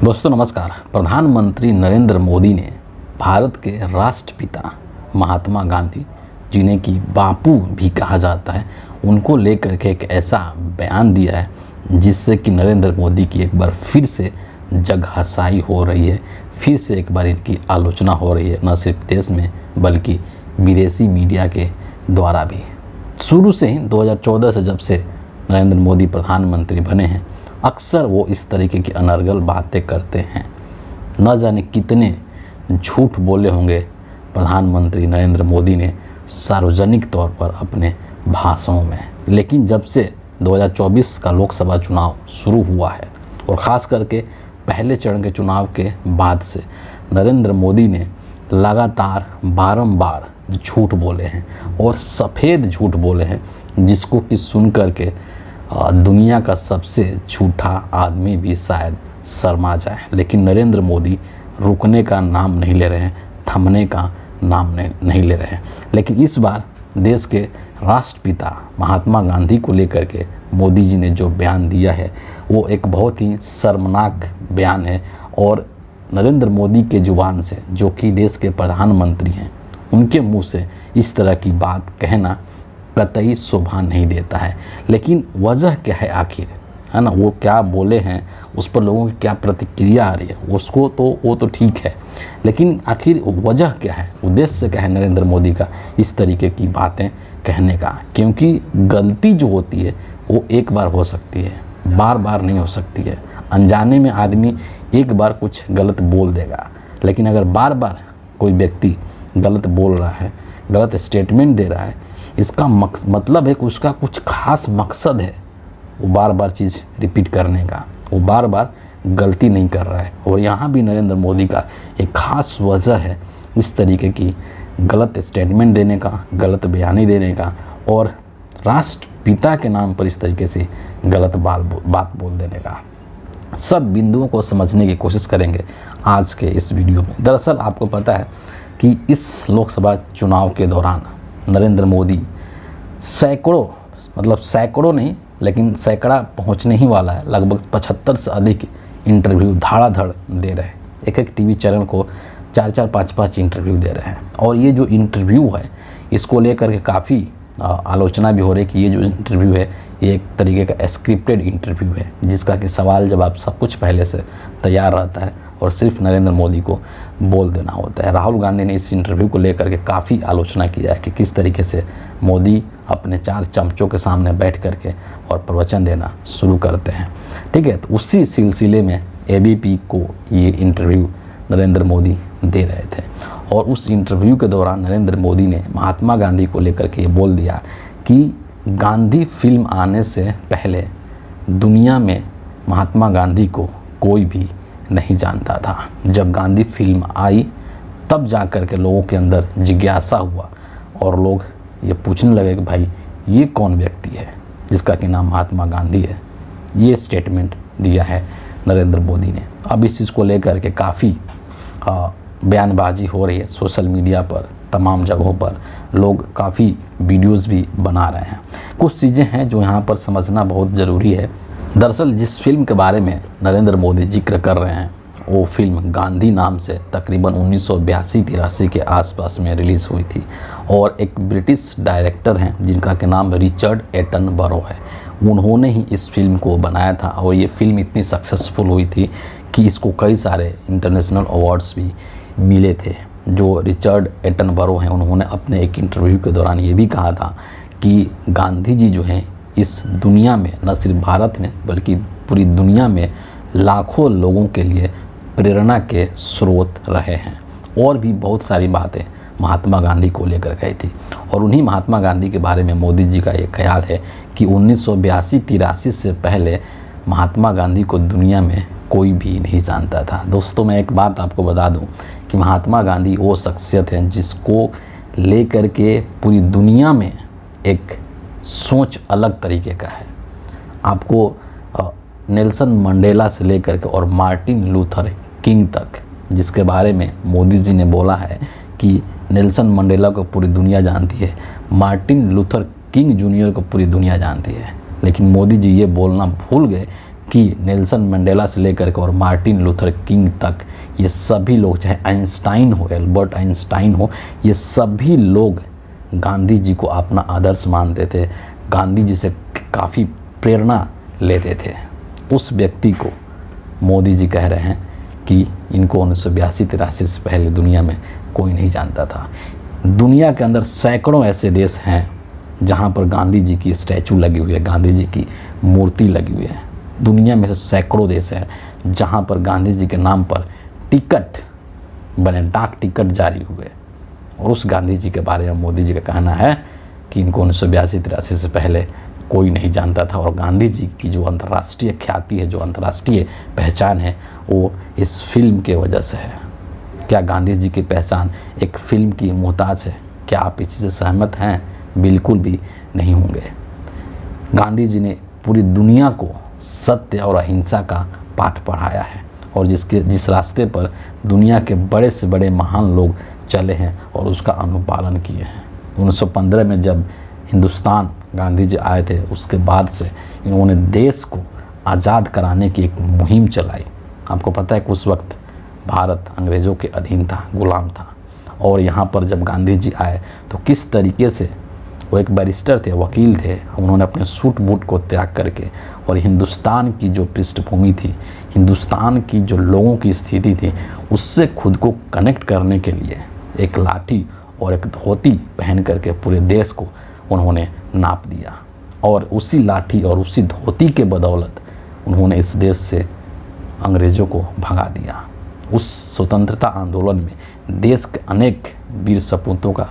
दोस्तों नमस्कार। प्रधानमंत्री नरेंद्र मोदी ने भारत के राष्ट्रपिता महात्मा गांधी जिन्हें कि बापू भी कहा जाता है, उनको लेकर के एक ऐसा बयान दिया है जिससे कि नरेंद्र मोदी की एक बार फिर से जगहसाई हो रही है, फिर से एक बार इनकी आलोचना हो रही है, न सिर्फ देश में बल्कि विदेशी मीडिया के द्वारा भी। शुरू से ही 2014 से जब से नरेंद्र मोदी प्रधानमंत्री बने हैं, अक्सर वो इस तरीके की अनर्गल बातें करते हैं। न जाने कितने झूठ बोले होंगे प्रधानमंत्री नरेंद्र मोदी ने सार्वजनिक तौर पर अपने भाषणों में, लेकिन जब से 2024 का लोकसभा चुनाव शुरू हुआ है और ख़ास करके पहले चरण के चुनाव के बाद से नरेंद्र मोदी ने लगातार बारंबार झूठ बोले हैं और सफ़ेद झूठ बोले हैं, जिसको कि सुन कर के दुनिया का सबसे झूठा आदमी भी शायद शर्मा जाए। लेकिन नरेंद्र मोदी रुकने का नाम नहीं ले रहे हैं, थमने का नाम नहीं ले रहे हैं। लेकिन इस बार देश के राष्ट्रपिता महात्मा गांधी को लेकर के मोदी जी ने जो बयान दिया है वो एक बहुत ही शर्मनाक बयान है और नरेंद्र मोदी के जुबान से, जो कि देश के प्रधानमंत्री हैं, उनके मुंह से इस तरह की बात कहना कतई शोभा नहीं देता है। लेकिन वजह क्या है आखिर, है ना, वो क्या बोले हैं, उस पर लोगों की क्या प्रतिक्रिया आ रही है, उसको तो वो तो ठीक है, लेकिन आखिर वजह क्या है, उद्देश्य क्या है नरेंद्र मोदी का इस तरीके की बातें कहने का। क्योंकि गलती जो होती है वो एक बार हो सकती है, बार बार नहीं हो सकती है। अनजाने में आदमी एक बार कुछ गलत बोल देगा, लेकिन अगर बार बार कोई व्यक्ति गलत बोल रहा है, गलत स्टेटमेंट दे रहा है, इसका मतलब है कि उसका कुछ खास मकसद है, वो बार बार चीज़ रिपीट करने का, वो बार बार गलती नहीं कर रहा है। और यहाँ भी नरेंद्र मोदी का एक खास वजह है इस तरीके की गलत स्टेटमेंट देने का, गलत बयानी देने का और राष्ट्रपिता के नाम पर इस तरीके से गलत बात बोल देने का। सब बिंदुओं को समझने की कोशिश करेंगे आज के इस वीडियो में। दरअसल आपको पता है कि इस लोकसभा चुनाव के दौरान नरेंद्र मोदी सैकड़ों नहीं, लेकिन सैकड़ा पहुंचने ही वाला है, लगभग 75 से अधिक इंटरव्यू धड़ाधड़ दे रहे हैं। एक टीवी चैनल को 4-4, 5-5 इंटरव्यू दे रहे हैं। और ये जो इंटरव्यू है इसको लेकर के काफ़ी आलोचना भी हो रही है कि ये जो इंटरव्यू है ये एक तरीके का स्क्रिप्टेड इंटरव्यू है, जिसका कि सवाल जवाब सब कुछ पहले से तैयार रहता है और सिर्फ नरेंद्र मोदी को बोल देना होता है। राहुल गांधी ने इस इंटरव्यू को लेकर के काफ़ी आलोचना किया है कि किस तरीके से मोदी अपने 4 चमचों के सामने बैठ करके और प्रवचन देना शुरू करते हैं। ठीक है, तो उसी सिलसिले में ABP को ये इंटरव्यू नरेंद्र मोदी दे रहे थे और उस इंटरव्यू के दौरान नरेंद्र मोदी ने महात्मा गांधी को लेकर के ये बोल दिया कि गांधी फिल्म आने से पहले दुनिया में महात्मा गांधी को कोई भी नहीं जानता था। जब गांधी फिल्म आई तब जा कर के लोगों के अंदर जिज्ञासा हुआ और लोग ये पूछने लगे कि भाई ये कौन व्यक्ति है जिसका कि नाम महात्मा गांधी है। ये स्टेटमेंट दिया है नरेंद्र मोदी ने। अब इस चीज़ को लेकर के काफ़ी बयानबाजी हो रही है सोशल मीडिया पर, तमाम जगहों पर लोग काफ़ी वीडियोस भी बना रहे हैं। कुछ चीज़ें हैं जो यहाँ पर समझना बहुत ज़रूरी है। दरअसल जिस फिल्म के बारे में नरेंद्र मोदी जिक्र कर रहे हैं वो फिल्म गांधी नाम से तकरीबन 1982-83 के आसपास में रिलीज़ हुई थी और एक ब्रिटिश डायरेक्टर हैं जिनका के नाम रिचर्ड एटनबरो है। उन्होंने ही इस फिल्म को बनाया था और ये फिल्म इतनी सक्सेसफुल हुई थी कि इसको कई सारे इंटरनेशनल अवार्ड्स भी मिले थे। जो रिचर्ड एटनबरो हैं उन्होंने अपने एक इंटरव्यू के दौरान ये भी कहा था कि गांधी जी जो हैं इस दुनिया में, न सिर्फ भारत में बल्कि पूरी दुनिया में लाखों लोगों के लिए प्रेरणा के स्रोत रहे हैं। और भी बहुत सारी बातें महात्मा गांधी को लेकर गई थी और उन्हीं महात्मा गांधी के बारे में मोदी जी का ये ख्याल है कि 1982-83 से पहले महात्मा गांधी को दुनिया में कोई भी नहीं जानता था। दोस्तों मैं एक बात आपको बता दूं कि महात्मा गांधी वो शख्सियत हैं जिसको लेकर के पूरी दुनिया में एक सोच अलग तरीके का है। आपको नेल्सन मंडेला से लेकर के और मार्टिन लूथर किंग तक, जिसके बारे में मोदी जी ने बोला है कि नेल्सन मंडेला को पूरी दुनिया जानती है, मार्टिन लूथर किंग जूनियर को पूरी दुनिया जानती है, लेकिन मोदी जी ये बोलना भूल गए कि नेल्सन मंडेला से लेकर के और मार्टिन लूथर किंग तक, ये सभी लोग, चाहे आइंस्टाइन हो, एल्बर्ट आइंस्टाइन हो, ये सभी लोग गांधी जी को अपना आदर्श मानते थे, गांधी जी से काफ़ी प्रेरणा लेते थे। उस व्यक्ति को मोदी जी कह रहे हैं कि इनको 1982-83 से पहले दुनिया में कोई नहीं जानता था। दुनिया के अंदर सैकड़ों ऐसे देश हैं जहाँ पर गांधी जी की स्टैचू लगी हुई है, गांधी जी की मूर्ति लगी हुई है। दुनिया में से सैकड़ों देश हैं जहाँ पर गांधी जी के नाम पर टिकट बने, डाक टिकट जारी हुए। और उस गांधी जी के बारे में मोदी जी का कहना है कि इनको 1982-83 से पहले कोई नहीं जानता था। और गांधी जी की जो अंतर्राष्ट्रीय ख्याति है, जो अंतर्राष्ट्रीय पहचान है, वो इस फिल्म के वजह से है। क्या गांधी जी की पहचान एक फिल्म की मोहताज है? क्या आप इसी से सहमत हैं? बिल्कुल भी नहीं होंगे। गांधी जी ने पूरी दुनिया को सत्य और अहिंसा का पाठ पढ़ाया है, और जिस रास्ते पर दुनिया के बड़े से बड़े महान लोग चले हैं और उसका अनुपालन किए हैं। 1915 में जब हिंदुस्तान गांधी जी आए थे, उसके बाद से इन्होंने देश को आज़ाद कराने की एक मुहिम चलाई। आपको पता है कि उस वक्त भारत अंग्रेज़ों के अधीन था, गुलाम था। और यहाँ पर जब गांधी जी आए तो किस तरीके से, वो एक बैरिस्टर थे, वकील थे, उन्होंने अपने सूट बूट को त्याग करके और हिंदुस्तान की जो पृष्ठभूमि थी, हिंदुस्तान की जो लोगों की स्थिति थी, उससे खुद को कनेक्ट करने के लिए एक लाठी और एक धोती पहन करके पूरे देश को उन्होंने नाप दिया। और उसी लाठी और उसी धोती के बदौलत उन्होंने इस देश से अंग्रेज़ों को भगा दिया। उस स्वतंत्रता आंदोलन में देश के अनेक वीर सपूतों का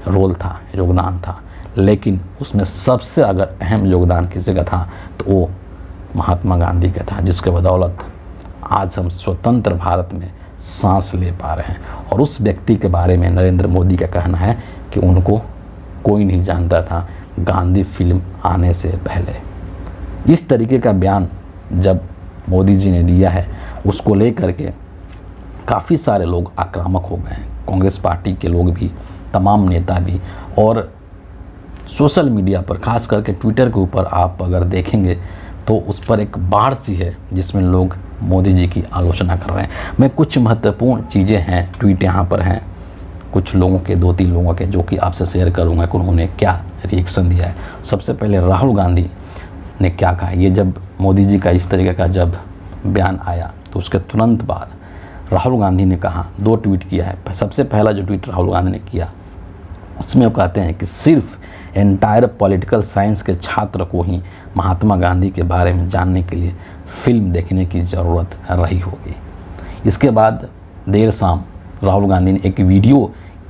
रोल था, योगदान था, लेकिन उसमें सबसे अगर अहम योगदान किसी का था तो वो महात्मा गांधी का था, जिसके बदौलत आज हम स्वतंत्र भारत में सांस ले पा रहे हैं। और उस व्यक्ति के बारे में नरेंद्र मोदी का कहना है कि उनको कोई नहीं जानता था गांधी फिल्म आने से पहले। इस तरीके का बयान जब मोदी जी ने दिया है, उसको लेकर के काफ़ी सारे लोग आक्रामक हो गए हैं, कांग्रेस पार्टी के लोग भी, तमाम नेता भी। और सोशल मीडिया पर, खास करके ट्विटर के ऊपर आप अगर देखेंगे तो उस पर एक बाढ़ सी है जिसमें लोग मोदी जी की आलोचना कर रहे हैं। मैं कुछ महत्वपूर्ण चीज़ें हैं, ट्वीट यहाँ पर हैं कुछ लोगों के, 2-3 लोगों के, जो कि आपसे शेयर करूँगा कि उन्होंने क्या रिएक्शन दिया है। सबसे पहले राहुल गांधी ने क्या कहा, ये जब मोदी जी का इस तरीके का जब बयान आया तो उसके तुरंत बाद राहुल गांधी ने कहा, 2 ट्वीट किया है। सबसे पहला जो ट्वीट राहुल गांधी ने किया उसमें वो कहते हैं कि सिर्फ एंटायर पॉलिटिकल साइंस के छात्र को ही महात्मा गांधी के बारे में जानने के लिए फिल्म देखने की ज़रूरत रही होगी। इसके बाद देर शाम राहुल गांधी ने एक वीडियो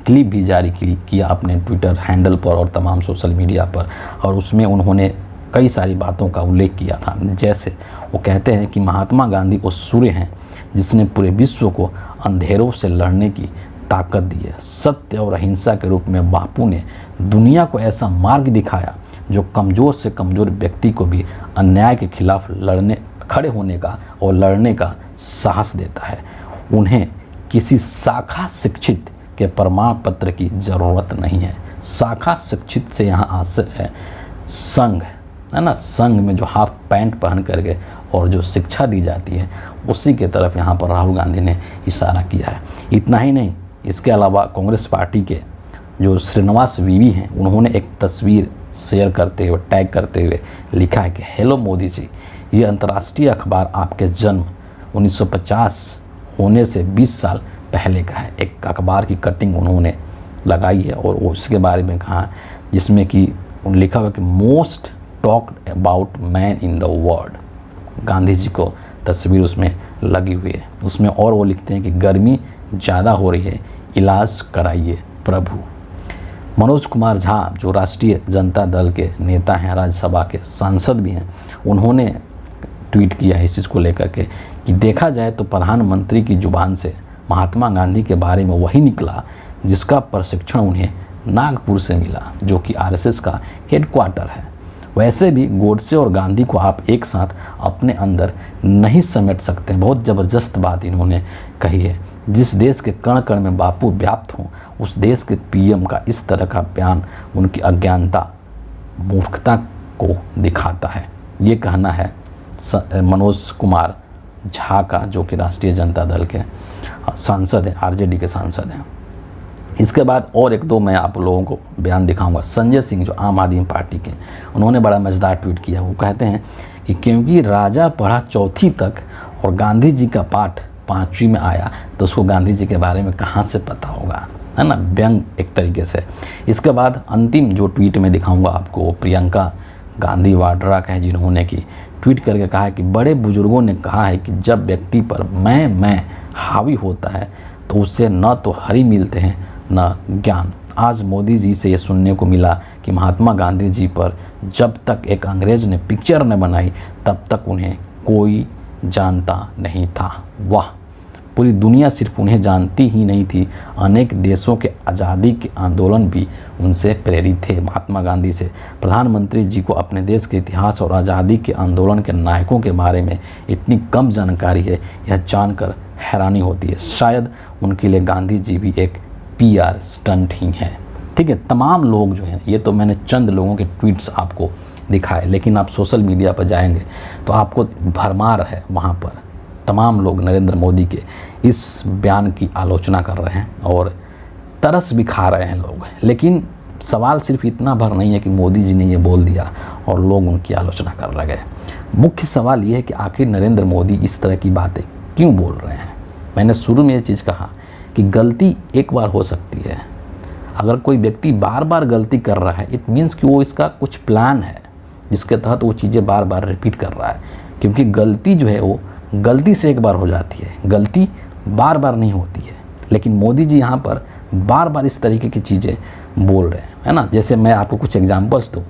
क्लिप भी जारी किया अपने ट्विटर हैंडल पर और तमाम सोशल मीडिया पर, और उसमें उन्होंने कई सारी बातों का उल्लेख किया था। जैसे वो कहते हैं कि महात्मा गांधी वो सूर्य हैं जिसने पूरे विश्व को अंधेरों से लड़ने की ताकत दी है। सत्य और अहिंसा के रूप में बापू ने दुनिया को ऐसा मार्ग दिखाया जो कमज़ोर से कमज़ोर व्यक्ति को भी अन्याय के खिलाफ खड़े होने का और लड़ने का साहस देता है। उन्हें किसी शाखा शिक्षित के प्रमाण पत्र की ज़रूरत नहीं है। शाखा शिक्षित से यहाँ आशय है संघ, है ना, संघ में जो हाफ पैंट पहन करके और जो शिक्षा दी जाती है उसी के तरफ यहाँ पर राहुल गांधी ने इशारा किया है। इतना ही नहीं, इसके अलावा कांग्रेस पार्टी के जो श्रीनिवास वीवी हैं, उन्होंने एक तस्वीर शेयर करते हुए, टैग करते हुए लिखा है कि हेलो मोदी जी, ये अंतर्राष्ट्रीय अखबार आपके जन्म 1950 होने से 20 साल पहले का है। एक अखबार की कटिंग उन्होंने लगाई है और उसके बारे में कहा, जिसमें कि लिखा हुआ कि most talked about man in the world. Gandhi ji को तस्वीर उसमें लगी हुई है। उसमें और वो लिखते हैं कि गर्मी ज़्यादा हो रही है, इलाज कराइए प्रभु। मनोज कुमार झा जो राष्ट्रीय जनता दल के नेता हैं, राज्यसभा के सांसद भी हैं, उन्होंने ट्वीट किया है इस चीज़ को लेकर के कि देखा जाए तो प्रधानमंत्री की जुबान से महात्मा गांधी के बारे में वही निकला जिसका प्रशिक्षण उन्हें नागपुर से मिला, जो कि आरएसएस का हेडक्वार्टर है। वैसे भी गोडसे और गांधी को आप एक साथ अपने अंदर नहीं समेट सकते। बहुत ज़बरदस्त बात इन्होंने कही है। जिस देश के कण कण में बापू व्याप्त हों, उस देश के पीएम का इस तरह का बयान उनकी अज्ञानता, मूर्खता को दिखाता है। ये कहना है मनोज कुमार झा का, जो कि राष्ट्रीय जनता दल के सांसद हैं, आरजेडी के सांसद हैं। इसके बाद और एक दो मैं आप लोगों को बयान दिखाऊंगा। संजय सिंह जो आम आदमी पार्टी के, उन्होंने बड़ा मज़ेदार ट्वीट किया। वो कहते हैं कि क्योंकि राजा पढ़ा चौथी तक और गांधी जी का पाठ 5वीं में आया तो उसको गांधी जी के बारे में कहाँ से पता होगा, है ना, व्यंग एक तरीके से। इसके बाद अंतिम जो ट्वीट में दिखाऊंगा आपको, वो प्रियंका गांधी वाड्रा का है, जिन्होंने कि ट्वीट करके कहा है कि बड़े बुजुर्गों ने कहा है कि जब व्यक्ति पर मैं हावी होता है तो उससे न तो हरि मिलते हैं न ज्ञान। आज मोदी जी से ये सुनने को मिला कि महात्मा गांधी जी पर जब तक एक अंग्रेज ने पिक्चर न बनाई तब तक उन्हें कोई जानता नहीं था। वाह, पूरी दुनिया सिर्फ उन्हें जानती ही नहीं थी, अनेक देशों के आज़ादी के आंदोलन भी उनसे प्रेरित थे, महात्मा गांधी से। प्रधानमंत्री जी को अपने देश के इतिहास और आज़ादी के आंदोलन के नायकों के बारे में इतनी कम जानकारी है, यह जानकर हैरानी होती है। शायद उनके लिए गांधी जी भी एक PR स्टंट ही है। ठीक है, तमाम लोग जो हैं, ये तो मैंने चंद लोगों के ट्वीट्स आपको दिखाए, लेकिन आप सोशल मीडिया पर जाएंगे तो आपको भरमार है, वहाँ पर तमाम लोग नरेंद्र मोदी के इस बयान की आलोचना कर रहे हैं और तरस भी खा रहे हैं लोग। लेकिन सवाल सिर्फ इतना भर नहीं है कि मोदी जी ने ये बोल दिया और लोग उनकी आलोचना कर लगे। मुख्य सवाल ये है कि आखिर नरेंद्र मोदी इस तरह की बातें क्यों बोल रहे हैं। मैंने शुरू में ये चीज़ कहा कि गलती एक बार हो सकती है। अगर कोई व्यक्ति बार बार गलती कर रहा है, इट मीन्स कि वो इसका कुछ प्लान है जिसके तहत वो चीज़ें बार बार रिपीट कर रहा है। क्योंकि गलती जो है वो गलती से एक बार हो जाती है, गलती बार बार नहीं होती है। लेकिन मोदी जी यहाँ पर बार बार इस तरीके की चीज़ें बोल रहे हैं, है ना। जैसे मैं आपको कुछ एग्जांपल्स दूँ,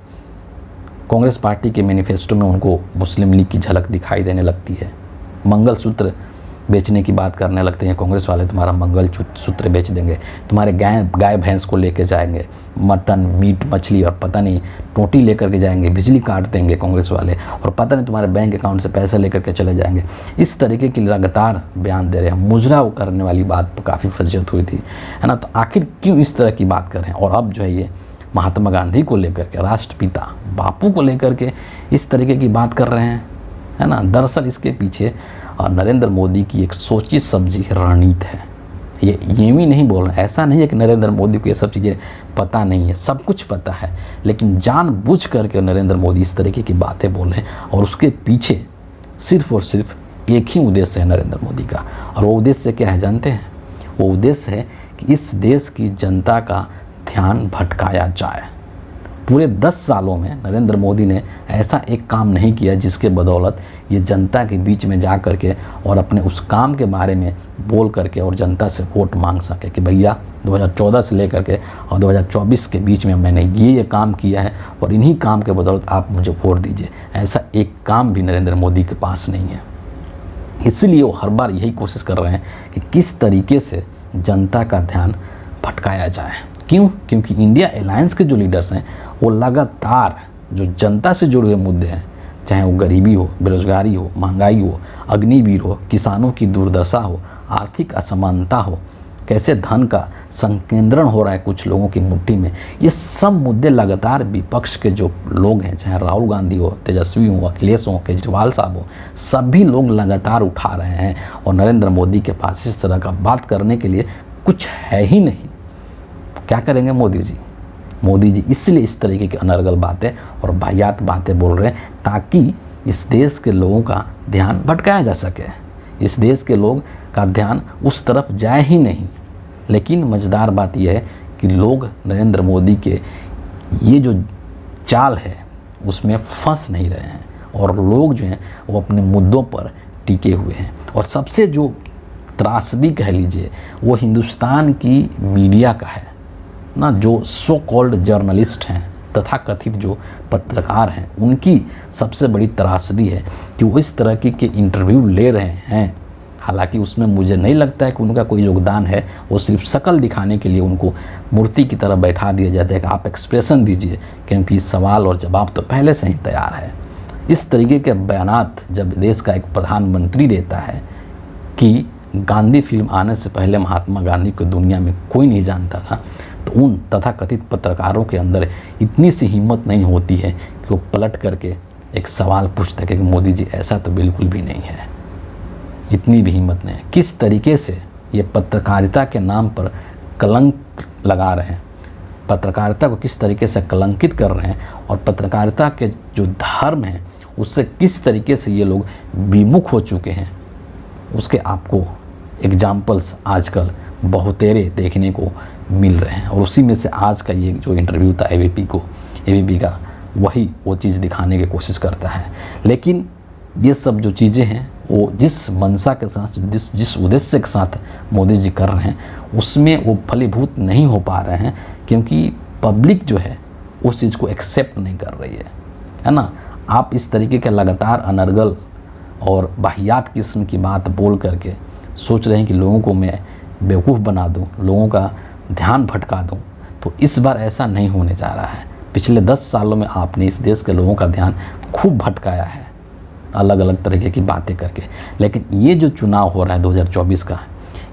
कांग्रेस पार्टी के मैनिफेस्टो में उनको मुस्लिम लीग की झलक दिखाई देने लगती है। मंगलसूत्र बेचने की बात करने लगते हैं कांग्रेस वाले, तुम्हारा मंगल सूत्र बेच देंगे, तुम्हारे गाय भैंस को लेके जाएंगे, मटन मीट मछली और पता नहीं टोटी लेकर के जाएंगे, बिजली काट देंगे कांग्रेस वाले, और पता नहीं तुम्हारे बैंक अकाउंट से पैसे लेकर के चले जाएंगे। इस तरीके की लगातार बयान दे रहे हैं। मुजरा करने वाली बात पर काफ़ी फजीहत हुई थी, है ना। तो आखिर क्यों इस तरह की बात कर रहे हैं। और अब जो है ये महात्मा गांधी को लेकर के, राष्ट्रपिता बापू को लेकर के इस तरीके की बात कर रहे हैं, है ना। दरअसल इसके पीछे नरेंद्र मोदी की एक सोची समझी रणनीति है। ये भी नहीं बोल रहे, ऐसा नहीं है कि नरेंद्र मोदी को ये सब चीज़ें पता नहीं है, सब कुछ पता है, लेकिन जानबूझ करके नरेंद्र मोदी इस तरीके की बातें बोल रहे हैं। और उसके पीछे सिर्फ और सिर्फ एक ही उद्देश्य है नरेंद्र मोदी का, और वो उद्देश्य क्या है जानते हैं। वो उद्देश्य है कि इस देश की जनता का ध्यान भटकाया जाए। पूरे 10 सालों में नरेंद्र मोदी ने ऐसा एक काम नहीं किया जिसके बदौलत ये जनता के बीच में जा कर के और अपने उस काम के बारे में बोल करके और जनता से वोट मांग सके कि भैया 2014 से लेकर के और 2024 के बीच में मैंने ये काम किया है और इन्हीं काम के बदौलत आप मुझे वोट दीजिए। ऐसा एक काम भी नरेंद्र मोदी के पास नहीं है। इसलिए वो हर बार यही कोशिश कर रहे हैं कि किस तरीके से जनता का ध्यान भटकाया जाए। क्यों? क्योंकि इंडिया अलायंस के जो लीडर्स हैं वो लगातार जो जनता से जुड़े हुए मुद्दे हैं, चाहे वो गरीबी हो, बेरोजगारी हो, महंगाई हो, अग्निवीर हो, किसानों की दुर्दशा हो, आर्थिक असमानता हो, कैसे धन का संकेंद्रण हो रहा है कुछ लोगों की मुट्ठी में, ये सब मुद्दे लगातार विपक्ष के जो लोग हैं, चाहे राहुल गांधी हो, तेजस्वी हो, अखिलेश हो, केजरीवाल साहब हो, सभी लोग लगातार उठा रहे हैं। और नरेंद्र मोदी के पास इस तरह का बात करने के लिए कुछ है ही नहीं। क्या करेंगे मोदी जी? मोदी जी इसलिए इस तरीके की अनर्गल बातें और वाहियात बातें बोल रहे हैं ताकि इस देश के लोगों का ध्यान भटकाया जा सके। इस देश के लोग का ध्यान उस तरफ जाए ही नहीं। लेकिन मज़ेदार बात यह है कि लोग नरेंद्र मोदी के ये जो चाल है उसमें फंस नहीं रहे हैं और लोग जो हैं वो अपने मुद्दों पर टिके हुए हैं। और सबसे जो त्रासदी कह लीजिए वो हिंदुस्तान की मीडिया का है ना, जो सो कॉल्ड जर्नलिस्ट हैं तथा कथित जो पत्रकार हैं, उनकी सबसे बड़ी त्रासदी है कि वो इस तरह के इंटरव्यू ले रहे हैं। हालांकि उसमें मुझे नहीं लगता है कि उनका कोई योगदान है, वो सिर्फ शक्ल दिखाने के लिए उनको मूर्ति की तरह बैठा दिया जाता है कि आप एक्सप्रेशन दीजिए, क्योंकि सवाल और जवाब तो पहले से ही तैयार है। इस तरीके के बयानात जब देश का एक प्रधानमंत्री देता है कि गांधी फिल्म आने से पहले महात्मा गांधी को दुनिया में कोई नहीं जानता था, तो उन तथाकथित पत्रकारों के अंदर इतनी सी हिम्मत नहीं होती है कि वो पलट करके एक सवाल पूछते कि मोदी जी ऐसा तो बिल्कुल भी नहीं है, इतनी भी हिम्मत नहीं है। किस तरीके से ये पत्रकारिता के नाम पर कलंक लगा रहे हैं, पत्रकारिता को किस तरीके से कलंकित कर रहे हैं और पत्रकारिता के जो धर्म है उससे किस तरीके से ये लोग विमुख हो चुके हैं, उसके आपको एग्जाम्पल्स आजकल बहुतेरे देखने को मिल रहे हैं। और उसी में से आज का ये जो इंटरव्यू था एबीपी का, वही वो चीज़ दिखाने की कोशिश करता है। लेकिन ये सब जो चीज़ें हैं वो जिस मंशा के साथ, जिस उद्देश्य के साथ मोदी जी कर रहे हैं उसमें वो फलीभूत नहीं हो पा रहे हैं, क्योंकि पब्लिक जो है उस चीज़ को एक्सेप्ट नहीं कर रही है ना। आप इस तरीके के लगातार अनर्गल और वाहियात किस्म की बात बोल करके सोच रहे हैं कि लोगों को मैं बेवकूफ़ बना दूं, लोगों का ध्यान भटका दूं, तो इस बार ऐसा नहीं होने जा रहा है। पिछले 10 सालों में आपने इस देश के लोगों का ध्यान खूब भटकाया है अलग अलग तरीके की बातें करके, लेकिन ये जो चुनाव हो रहा है 2024 का,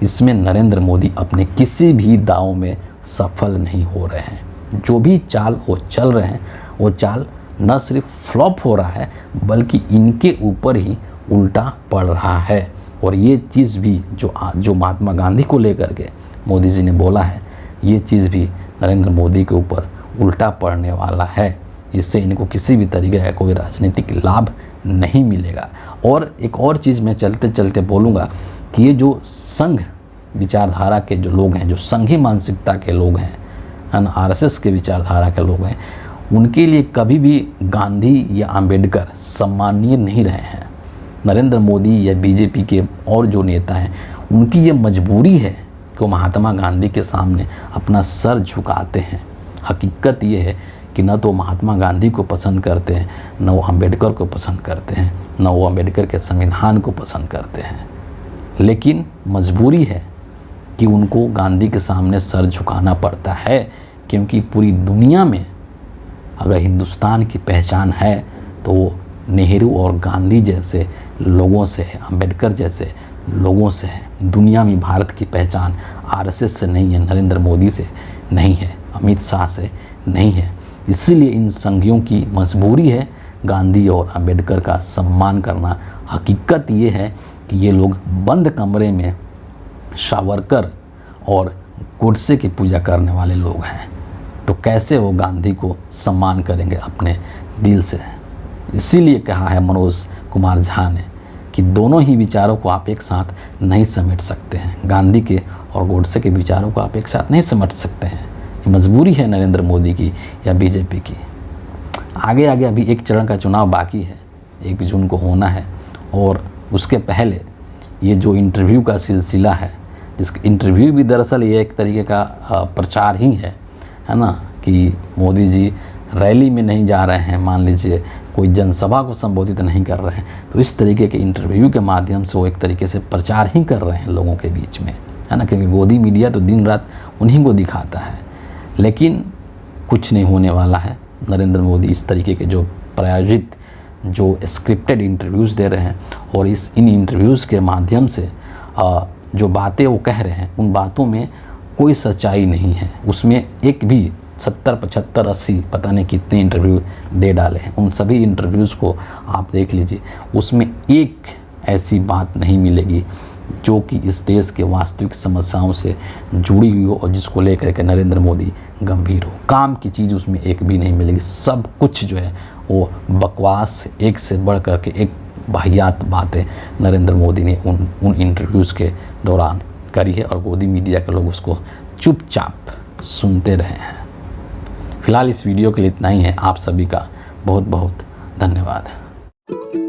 इसमें नरेंद्र मोदी अपने किसी भी दाव में सफल नहीं हो रहे हैं। जो भी चाल वो चल रहे हैं वो चाल न सिर्फ फ्लॉप हो रहा है बल्कि इनके ऊपर ही उल्टा पड़ रहा है। और ये चीज़ भी जो महात्मा गांधी को लेकर के मोदी जी ने बोला है, ये चीज़ भी नरेंद्र मोदी के ऊपर उल्टा पड़ने वाला है। इससे इनको किसी भी तरीके का कोई राजनीतिक लाभ नहीं मिलेगा। और एक और चीज़ मैं चलते चलते बोलूँगा कि ये जो संघ विचारधारा के जो लोग हैं, जो संघी मानसिकता के लोग हैं, आरएसएस के विचारधारा के लोग हैं, उनके लिए कभी भी गांधी या अंबेडकर सम्मानीय नहीं रहे हैं। नरेंद्र मोदी या बीजेपी के और जो नेता हैं उनकी ये मजबूरी है कि वो महात्मा गांधी के सामने अपना सर झुकाते हैं। हकीकत ये है कि न तो महात्मा गांधी को पसंद करते हैं, न वो अंबेडकर को पसंद करते हैं, न वो अंबेडकर के संविधान को पसंद करते हैं, लेकिन मजबूरी है कि उनको गांधी के सामने सर झुकाना पड़ता है। क्योंकि पूरी दुनिया में अगर हिंदुस्तान की पहचान है तो वो नेहरू और गांधी जैसे लोगों से है, अंबेडकर जैसे लोगों से है। दुनिया में भारत की पहचान आरएसएस से नहीं है, नरेंद्र मोदी से नहीं है, अमित शाह से नहीं है। इसीलिए इन संघियों की मजबूरी है गांधी और अंबेडकर का सम्मान करना। हकीकत ये है कि ये लोग बंद कमरे में सावरकर और गोडसे की पूजा करने वाले लोग हैं, तो कैसे वो गांधी को सम्मान करेंगे अपने दिल से। इसीलिए कहा है मनोज कुमार झा ने कि दोनों ही विचारों को आप एक साथ नहीं समेट सकते हैं। गांधी के और गोडसे के विचारों को आप एक साथ नहीं समेट सकते हैं। ये मजबूरी है नरेंद्र मोदी की या बीजेपी की। आगे आगे अभी एक चरण का चुनाव बाकी है, 1 जून को होना है। और उसके पहले ये जो इंटरव्यू का सिलसिला है, जिसका इंटरव्यू भी दरअसल ये एक तरीके का प्रचार ही है ना, कि मोदी जी रैली में नहीं जा रहे हैं, मान लीजिए कोई जनसभा को संबोधित नहीं कर रहे हैं, तो इस तरीके के इंटरव्यू के माध्यम से वो एक तरीके से प्रचार ही कर रहे हैं लोगों के बीच में, है ना। क्योंकि गोदी मीडिया तो दिन रात उन्हीं को दिखाता है। लेकिन कुछ नहीं होने वाला है। नरेंद्र मोदी इस तरीके के जो प्रायोजित, जो स्क्रिप्टेड इंटरव्यूज़ दे रहे हैं और इन इंटरव्यूज़ के माध्यम से जो बातें वो कह रहे हैं, उन बातों में कोई सच्चाई नहीं है। उसमें एक भी 70, 75, 80 पता नहीं कितने इंटरव्यू दे डाले हैं। उन सभी इंटरव्यूज़ को आप देख लीजिए, उसमें एक ऐसी बात नहीं मिलेगी जो कि इस देश के वास्तविक समस्याओं से जुड़ी हुई हो और जिसको लेकर के नरेंद्र मोदी गंभीर हो। काम की चीज़ उसमें एक भी नहीं मिलेगी। सब कुछ जो है वो बकवास, एक से बढ़ कर के एक वाहियात बातें नरेंद्र मोदी ने उन इंटरव्यूज़ के दौरान करी है और गोदी मीडिया के लोग उसको चुपचाप सुनते रहे हैं। फिलहाल इस वीडियो के लिए इतना ही है। आप सभी का बहुत बहुत धन्यवाद।